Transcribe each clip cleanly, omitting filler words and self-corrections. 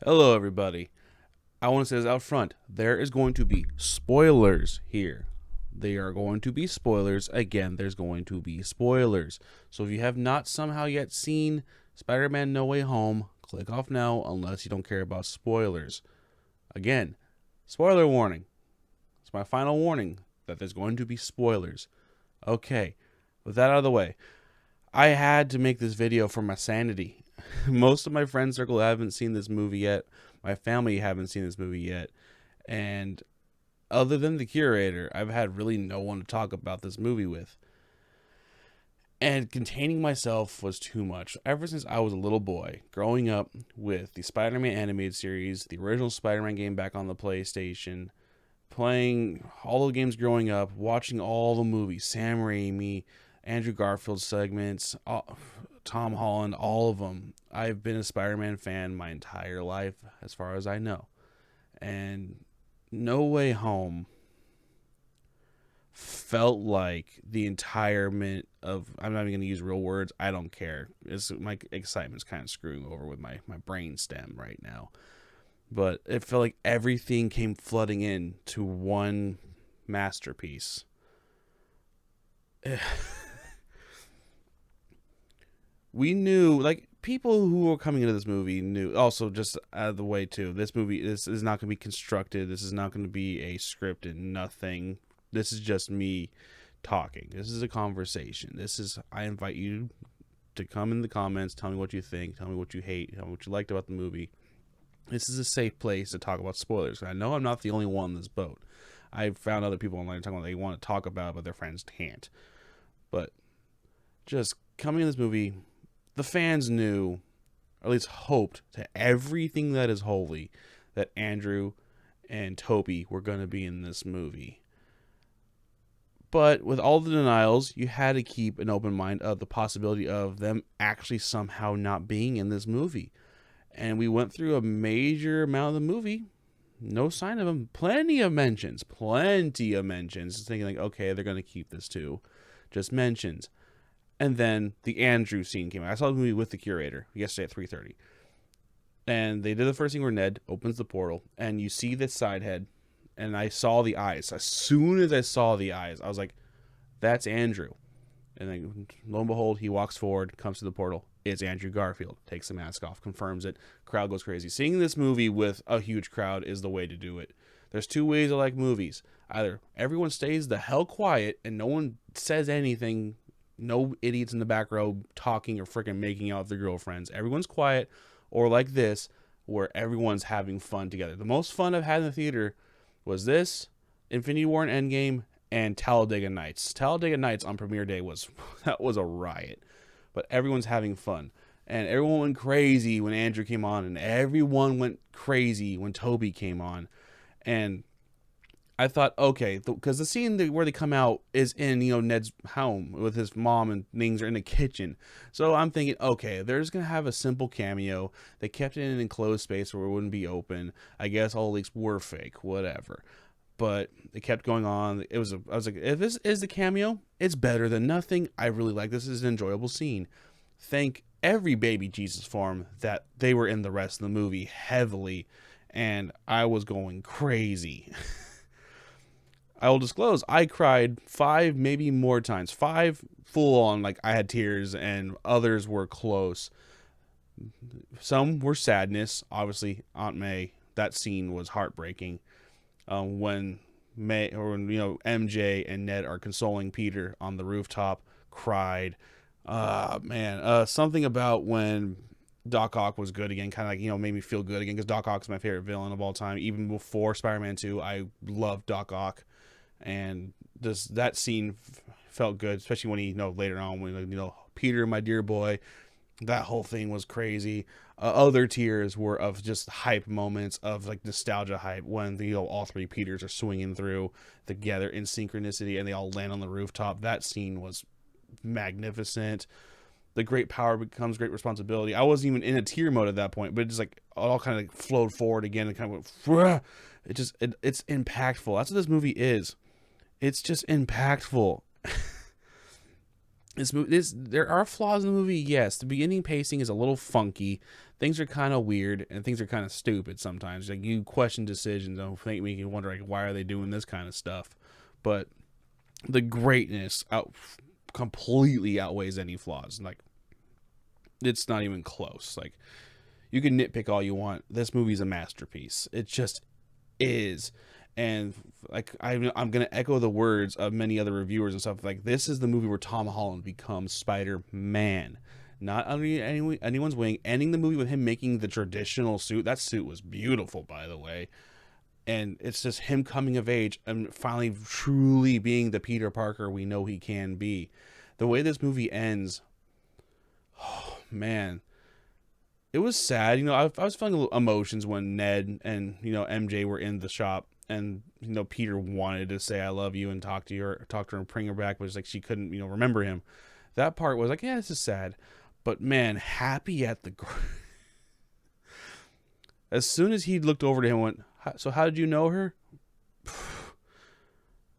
Hello, everybody. I want to say this out front. There is going to be spoilers here. They are going to be spoilers. Again, there's going to be spoilers. So if you have not somehow yet seen Spider Man No Way Home, click off now unless you don't care about spoilers. Again, spoiler warning. It's my final warning that there's going to be spoilers. Okay, with that out of the way, I had to make this video for my sanity. Most of my friend circle haven't seen this movie yet. My family haven't seen this movie yet. And other than the curator, I've had really no one to talk about this movie with. And containing myself was too much. Ever since I was a little boy, growing up with the Spider Man animated series, the original Spider Man game back on the PlayStation, playing all the games growing up, watching all the movies, Sam Raimi, Andrew Garfield segments, Tom Holland, all of them. I've been a Spider-Man fan my entire life, as far as I know. And No Way Home felt like the entirement of, I'm not even going to use real words, I don't care. My excitement's kind of screwing over with my brain stem right now. But it felt like everything came flooding in to one masterpiece. We knew, like, people who were coming into this movie knew, also just out of the way too, this is not going to be constructed, this is not going to be a script and nothing. This is just me talking. This is a conversation. I invite you to come in the comments, tell me what you think, tell me what you hate, tell me what you liked about the movie. This is a safe place to talk about spoilers. I know I'm not the only one in this boat. I've found other people online talking about they want to talk about it, but their friends can't. But just coming in this movie, the fans knew, or at least hoped, to everything that is holy, that Andrew and Toby were going to be in this movie. But with all the denials, you had to keep an open mind of the possibility of them actually somehow not being in this movie. And we went through a major amount of the movie, no sign of them. Plenty of mentions. Thinking like, okay, they're going to keep this too. Just mentions. And then the Andrew scene came out. I saw the movie with the curator yesterday at 3:30. And they did the first thing where Ned opens the portal, and you see this side head, and I saw the eyes. As soon as I saw the eyes, I was like, that's Andrew. And then, lo and behold, he walks forward, comes to the portal. It's Andrew Garfield. Takes the mask off, confirms it. Crowd goes crazy. Seeing this movie with a huge crowd is the way to do it. There's two ways I like movies. Either everyone stays the hell quiet and no one says anything, no idiots in the back row talking or freaking making out with their girlfriends. Everyone's quiet, or like this, where everyone's having fun together. The most fun I've had in the theater was this, Infinity War and Endgame, and Talladega Nights. Talladega Nights on premiere day was that was a riot, but everyone's having fun, and everyone went crazy when Andrew came on, and everyone went crazy when Toby came on, and I thought, okay, because the scene where they come out is in, Ned's home with his mom and things are in the kitchen. So I'm thinking, okay, they're just going to have a simple cameo. They kept it in an enclosed space where it wouldn't be open. I guess all the leaks were fake, whatever. But it kept going on. I was like, if this is the cameo, it's better than nothing. I really like this. Is an enjoyable scene. Thank every baby Jesus form that they were in the rest of the movie heavily. And I was going crazy. I will disclose, I cried 5, maybe more times. 5 full on, like I had tears, and others were close. Some were sadness. Obviously, Aunt May, that scene was heartbreaking. When MJ and Ned are consoling Peter on the rooftop, cried. Man, something about when Doc Ock was good again, kind of like, made me feel good again, because Doc Ock's my favorite villain of all time. Even before Spider-Man 2, I loved Doc Ock. And that scene felt good, especially when he, later on, when, Peter, my dear boy, that whole thing was crazy. Other tears were of just hype moments of like nostalgia hype when all 3 Peters are swinging through together in synchronicity and they all land on the rooftop. That scene was magnificent. The great power becomes great responsibility. I wasn't even in a tear mode at that point, but it just like all kind of flowed forward again and kind of went, it's impactful. That's what this movie is. It's just impactful. There are flaws in the movie. Yes, the beginning pacing is a little funky. Things are kind of weird and things are kind of stupid sometimes. Like you question decisions and make you wonder like why are they doing this kind of stuff. But the greatness completely outweighs any flaws. Like it's not even close. Like you can nitpick all you want. This movie's a masterpiece. It just is. And like I'm gonna echo the words of many other reviewers and stuff. Like this is the movie where Tom Holland becomes Spider-Man, not under anyone's wing. Ending the movie with him making the traditional suit. That suit was beautiful, by the way. And it's just him coming of age and finally truly being the Peter Parker we know he can be. The way this movie ends, oh man, it was sad. I was feeling emotions when Ned and MJ were in the shop. And Peter wanted to say I love you and talk to her and bring her back, but it's like she couldn't remember him. That part was like, yeah, this is sad, but man, happy at the as soon as he looked over to him and went, so how did you know her?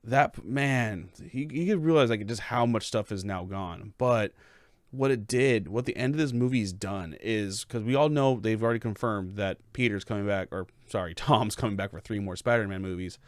That man, he could realize like just how much stuff is now gone. But what the end of this movie's done is, because we all know they've already confirmed that Peter's coming back, or sorry, Tom's coming back for 3 more Spider-Man movies.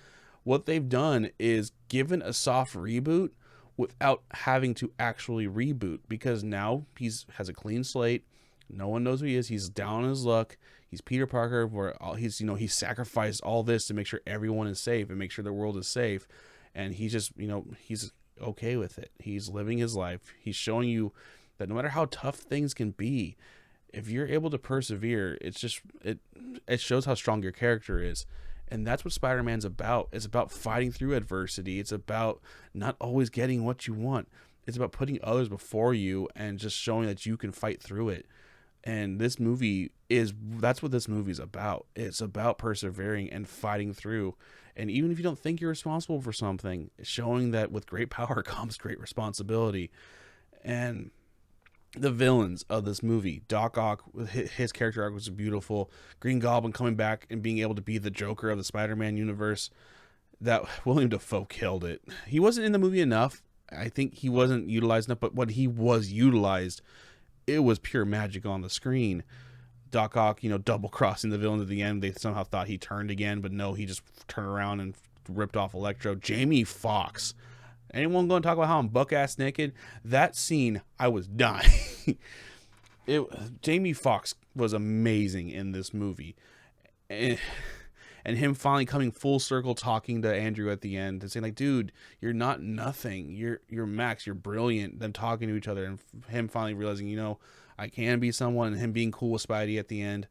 What they've done is given a soft reboot without having to actually reboot, because now has a clean slate. No one knows who he is. He's down on his luck. He's Peter Parker, where he's sacrificed all this to make sure everyone is safe and make sure the world is safe. And he's just, he's okay with it. He's living his life. He's showing you that no matter how tough things can be, if you're able to persevere, it shows how strong your character is. And that's what Spider-Man's about. It's about fighting through adversity. It's about not always getting what you want. It's about putting others before you and just showing that you can fight through it. And that's what this movie's about. It's about persevering and fighting through. And even if you don't think you're responsible for something, showing that with great power comes great responsibility. And the villains of this movie, Doc Ock, his character arc was beautiful. Green Goblin coming back and being able to be the Joker of the Spider-Man universe. That William Dafoe killed it. He wasn't in the movie enough. I think he wasn't utilized enough, but when he was utilized, it was pure magic on the screen. Doc Ock, double crossing the villains at the end. They somehow thought he turned again, but no, he just turned around and ripped off Electro. Jamie Foxx. Anyone going to talk about how I'm buck-ass naked? That scene, I was dying. Jamie Foxx was amazing in this movie. And him finally coming full circle, talking to Andrew at the end and saying like, dude, you're not nothing. You're Max. You're brilliant. Them talking to each other and him finally realizing, I can be someone, and him being cool with Spidey at the end.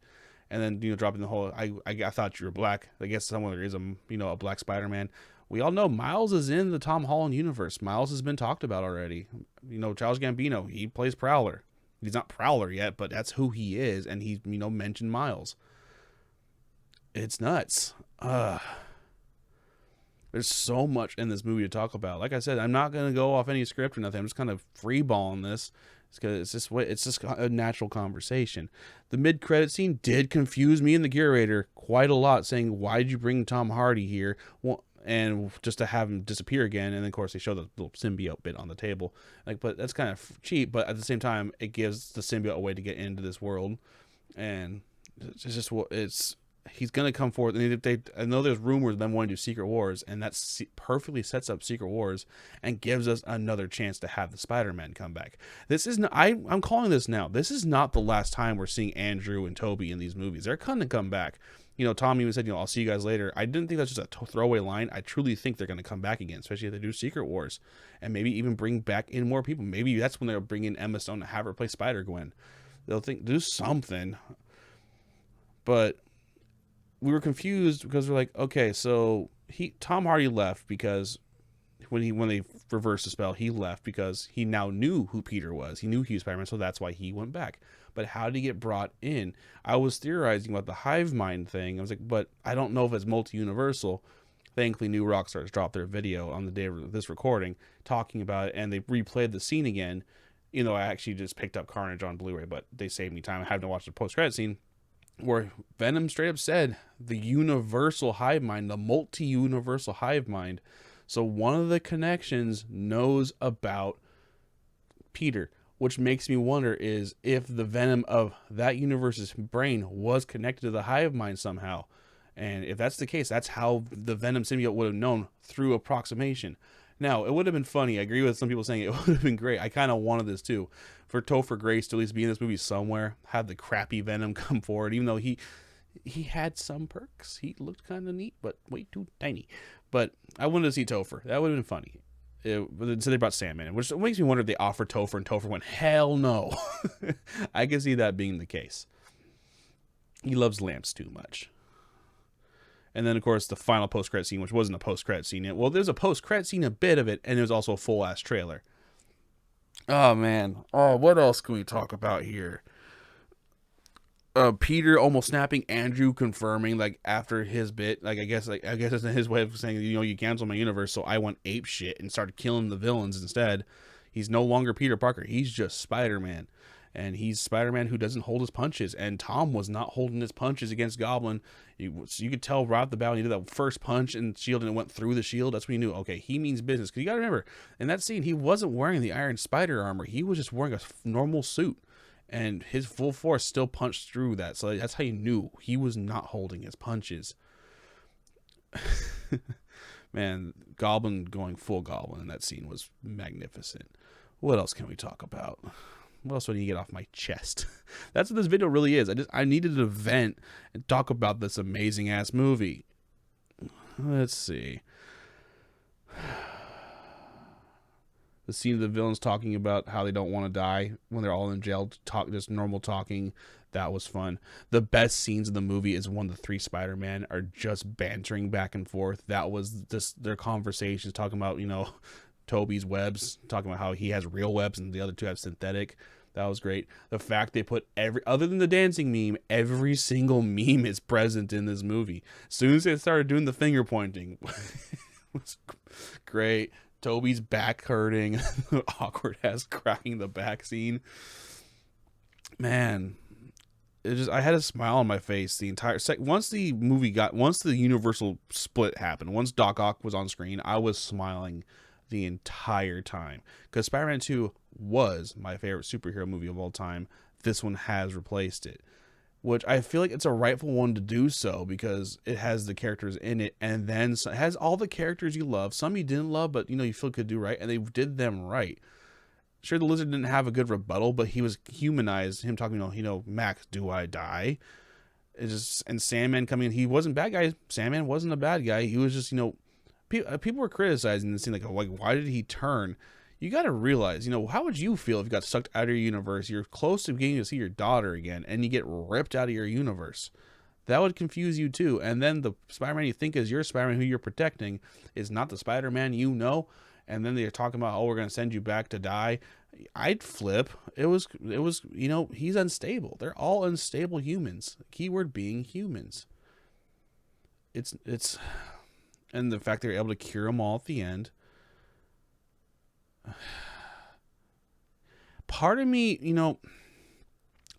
And then, dropping the whole, I thought you were black. I guess someone there is a black Spider-Man. We all know Miles is in the Tom Holland universe. Miles has been talked about already. Charles Gambino, he plays Prowler. He's not Prowler yet, but that's who he is. And he, mentioned Miles. It's nuts. There's so much in this movie to talk about. Like I said, I'm not going to go off any script or nothing. I'm just kind of freeballing this. It's just a natural conversation. The mid-credit scene did confuse me and the curator quite a lot, saying, why did you bring Tom Hardy here? Well, and just to have him disappear again. And then, of course, they show the little symbiote bit on the table. But that's kind of cheap. But at the same time, it gives the symbiote a way to get into this world. And he's going to come forward. And I know there's rumors of them wanting to do Secret Wars, and that perfectly sets up Secret Wars and gives us another chance to have the Spider-Man come back. This is not, I'm calling this now. This is not the last time we're seeing Andrew and Toby in these movies. They're going to come back. Tom even said, I'll see you guys later. I didn't think that's just a throwaway line. I truly think they're going to come back again, especially if they do Secret Wars, and maybe even bring back in more people. Maybe that's when they'll bring in Emma Stone to have her play Spider-Gwen. They'll do something. But we were confused because we're like, okay, so Tom Hardy left because when they reversed the spell, he left because he now knew who Peter was. He knew he was Spider-Man, so that's why he went back. But how did he get brought in? I was theorizing about the hive mind thing. I was like, but I don't know if it's multi-universal. Thankfully, New Rockstars dropped their video on the day of this recording talking about it, and they replayed the scene again. I actually just picked up Carnage on Blu-ray, but they saved me time. I haven't watched the post-credit scene where Venom straight up said the universal hive mind, the multi-universal hive mind. So one of the connections knows about Peter, which makes me wonder is if the venom of that universe's brain was connected to the hive mind somehow. And if that's the case, that's how the Venom symbiote would have known through approximation. Now, it would have been funny. I agree with some people saying it would have been great. I kind of wanted this too. For Topher Grace to at least be in this movie somewhere, have the crappy Venom come forward, even though he had some perks. He looked kind of neat, but way too tiny. But I wanted to see Topher. That would have been funny. So they brought Sandman in, which makes me wonder if they offered Topher and Topher went, hell no. I can see that being the case. He loves lamps too much. And then, of course, the final post-credit scene, which wasn't a post-credit scene. Well, there's a post-credit scene, a bit of it, and there's also a full-ass trailer. Oh, man. Oh, what else can we talk about here? Peter almost snapping, Andrew confirming, like, after his bit, like, I guess it's his way of saying, you canceled my universe, so I went ape shit and started killing the villains instead. He's no longer Peter Parker. He's just Spider-Man. And he's Spider-Man who doesn't hold his punches. And Tom was not holding his punches against Goblin. You could tell right off the bat when he did that first punch and shield and it went through the shield. That's when you knew, okay, he means business. Because you got to remember, in that scene, he wasn't wearing the Iron Spider armor. He was just wearing a normal suit. And his full force still punched through that. So that's how you knew he was not holding his punches. Man, Goblin going full Goblin in that scene was magnificent. What else can we talk about? What else do you get off my chest? That's what this video really is. I needed to vent and talk about this amazing ass movie. Let's see. The scene of the villains talking about how they don't want to die when they're all in jail, just normal talking. That was fun. The best scenes of the movie is when the three Spider-Man are just bantering back and forth. That was just their conversations talking about, Toby's webs, talking about how he has real webs and the other two have synthetic. That was great. The fact they put other than the dancing meme, every single meme is present in this movie. As soon as they started doing the finger pointing, it was great. Toby's back hurting, awkward ass cracking the back scene. Man, I had a smile on my face the entire once the Universal split happened, once Doc Ock was on screen, I was smiling the entire time because Spider-Man 2 was my favorite superhero movie of all time. This one has replaced it, which I feel like it's a rightful one to do so because it has the characters in it, and then it has all the characters you love, some you didn't love, but you feel could do right, and they did them right. Sure, the Lizard didn't have a good rebuttal, but he was humanized. Him talking, Max, do I die? And Sandman coming in, he wasn't bad guy. Sandman wasn't a bad guy. He was just, people were criticizing the scene, like, why did he turn? You got to realize, how would you feel if you got sucked out of your universe? You're close to getting to see your daughter again, and you get ripped out of your universe. That would confuse you too. And then the Spider-Man you think is your Spider-Man who you're protecting is not the Spider-Man and then they're talking about, we're going to send you back to die. I'd flip. It was, he's unstable. They're all unstable humans. Keyword being humans. It's, and the fact they're able to cure them all at the end. Part of me,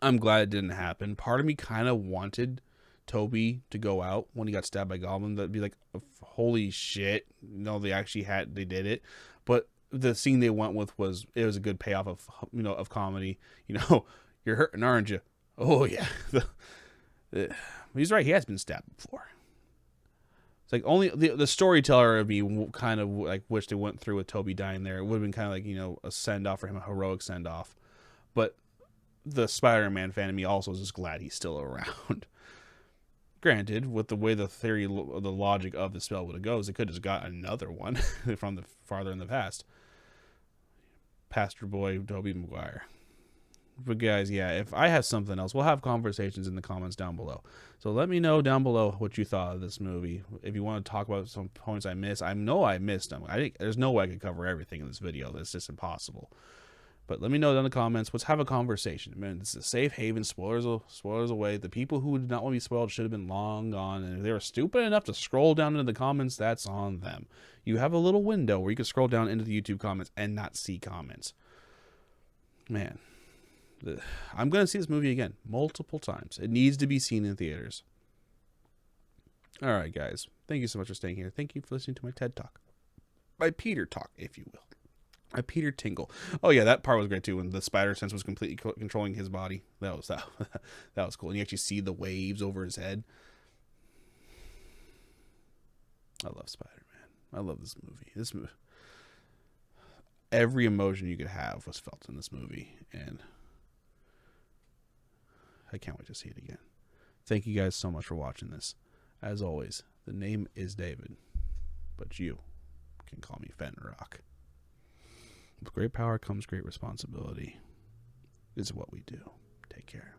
I'm glad it didn't happen. Part of me kind of wanted Toby to go out when he got stabbed by Goblin. That'd be like, holy shit. They did it. But the scene they went with was a good payoff of comedy. You're hurting, aren't you? Oh yeah. He's right. He has been stabbed before. It's like only the storyteller would be kind of like wish they went through with Toby dying there. It would have been kind of like, a send off for him, a heroic send off. But the Spider-Man fan of me also is just glad he's still around. Granted, with the way the logic of the spell would have goes, they could have just got another one from the farther in the past. Pastor Boy, Tobey Maguire. But guys, yeah, if I have something else, we'll have conversations in the comments down below. So let me know down below what you thought of this movie. If you want to talk about some points I missed, I know I missed them. There's no way I could cover everything in this video. That's just impossible. But let me know down in the comments. Let's have a conversation. Man, it's a safe haven. Spoilers away. The people who did not want to be spoiled should have been long gone. And if they were stupid enough to scroll down into the comments, that's on them. You have a little window where you can scroll down into the YouTube comments and not see comments. Man, I'm going to see this movie again multiple times. It needs to be seen in theaters. All right, guys. Thank you so much for staying here. Thank you for listening to my TED Talk. My Peter Talk, if you will. Peter Tingle. Oh yeah, that part was great too when the spider sense was completely controlling his body. That that was cool. And you actually see the waves over his head. I love Spider-Man. I love this movie. This movie, every emotion you could have was felt in this movie, and I can't wait to see it again. Thank you guys so much for watching this. As always, the name is David, but you can call me Fenrirock. With great power comes great responsibility. This is what we do. Take care.